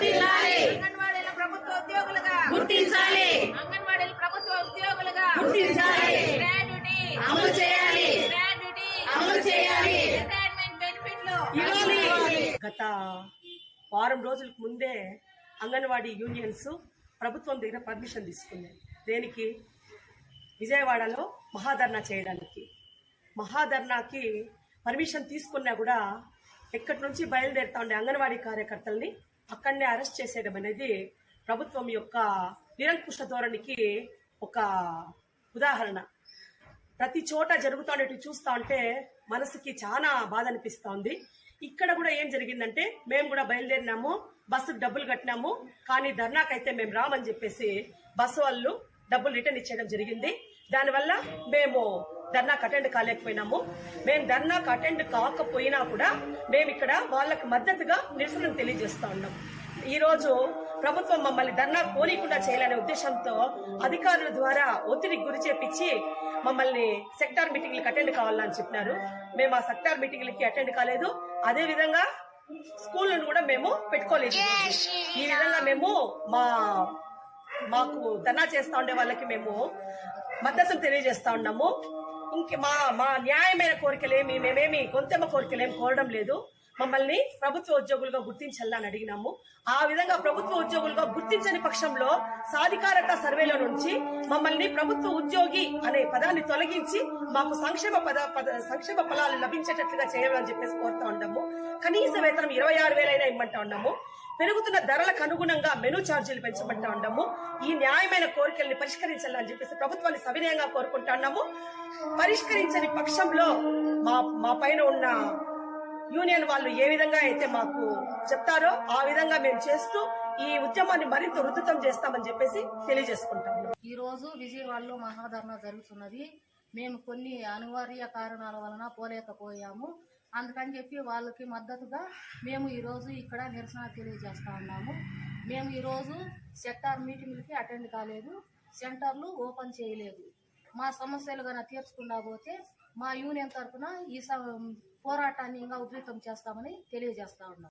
అంగన్వాడీల ప్రభుత్వ ఉద్యోగులుగా గుర్తించాలి. అంగన్వాడీల ప్రభుత్వ ఉద్యోగులుగా గుర్తించాలి. గ్రాడ్యుటీ అమలు చేయాలి. గ్రాడ్యుటీ అమలు చేయాలి. రిటైర్మెంట్ బెనిఫిట్లు ఇవ్వాలి. గత వారం రోజులకు ముందే అంగన్వాడీ యూనియన్స్ ప్రభుత్వం దగ్గర పర్మిషన్ తీసుకున్నాయి. దేనికి? విజయవాడలో మహాధర్నా చేయడానికి. మహాధర్నాకి పర్మిషన్ తీసుకున్నా కూడా ఎక్కడి నుంచి బయలుదేరుతా ఉండే అంగన్వాడీ కార్యకర్తల్ని అక్కడనే అరెస్ట్ చేసేయడం అనేది ప్రభుత్వం యొక్క నిరంకుశ ధోరణికి ఒక ఉదాహరణ. ప్రతి చోట జరుగుతుండేటి చూస్తా ఉంటే మనసుకి చాలా బాధ అనిపిస్తా ఉంది. ఇక్కడ కూడా ఏం జరిగిందంటే, మేము కూడా బయలుదేరినాము, బస్సుకు డబ్బులు కట్టినాము, కానీ ధర్నాకైతే మేము రామని చెప్పేసి బస్సు వాళ్ళు డబ్బులు రిటర్న్ ఇచ్చేయడం జరిగింది. దానివల్ల మేము ధర్నాకు అటెండ్ కాలేకపోయినాము. మేము ధర్నాకు అటెండ్ కాకపోయినా కూడా మేము ఇక్కడ వాళ్ళకి మద్దతుగా నిరసనను తెలియజేస్తా ఉన్నాం. ఈ రోజు ప్రభుత్వం మమ్మల్ని ధర్నా పోనీకుండా చేయాలనే ఉద్దేశంతో అధికారుల ద్వారా ఒత్తిడికి గురి చేపించి మమ్మల్ని సెక్టార్ మీటింగ్లకు అటెండ్ కావాలని చెప్పినారు. మేము ఆ సెక్టార్ మీటింగ్లకి అటెండ్ కాలేదు. అదే విధంగా స్కూళ్ళను కూడా మేము పెట్టుకోలేదు. ఈ విధంగా మేము మాకు ధర్నా చేస్తా ఉండే వాళ్ళకి మేము మద్దతును తెలియజేస్తా ఉన్నాము. ఇంక మా న్యాయమైన కోరికలేమి, మేమేమి గొంతెమ్మ కోరికలేమి కోరడం లేదు. మమ్మల్ని ప్రభుత్వ ఉద్యోగులుగా గుర్తించాలని అడిగినాము. ఆ విధంగా ప్రభుత్వ ఉద్యోగులుగా గుర్తించని పక్షంలో సాధికారత సర్వేలో నుంచి మమ్మల్ని ప్రభుత్వ ఉద్యోగి అనే పదాన్ని తొలగించి మాకు సంక్షేమ ఫలాలు లభించేటట్లుగా చేయాలని చెప్పేసి కోరుతా ఉన్నాము. కనీస వేతనం 26,000 ఇమ్మంటా ఉన్నాము. పెరుగుతున్న ధరలకు అనుగుణంగా మెనూ ఛార్జీలు పెంచమంటా ఉన్నాము. ఈ న్యాయమైన కోరికల్ని పరిష్కరించాలని చెప్పేసి ప్రభుత్వాన్ని సవినయంగా కోరుకుంటా ఉన్నాము. పరిష్కరించని పక్షంలో మా పైన ఉన్న యూనియన్ వాళ్ళు ఏ విధంగా అయితే మాకు చెప్తారో ఆ విధంగా మేము చేస్తూ ఈ ఉద్యమాన్ని మరింత ఉధృతం చేస్తామని చెప్పేసి తెలియజేసుకుంటాము. ఈ రోజు విజయవాడలో మహాధర్నా జరుగుతున్నది. మేము కొన్ని అనివార్య కారణాల వలన పోలేకపోయాము. అందుకని చెప్పి వాళ్ళకి మద్దతుగా మేము ఈరోజు ఇక్కడ నిరసన తెలియజేస్తా ఉన్నాము. మేము ఈరోజు సెక్టార్ మీటింగ్లకి అటెండ్ కాలేదు, సెంటర్లు ఓపెన్ చేయలేదు. మా సమస్యలు కనుక తీర్చకుండా పోతే మా యూనియన్ తరఫున ఈ పోరాటాన్ని ఇంకా ఉధృతం చేస్తామని తెలియజేస్తా ఉన్నాం.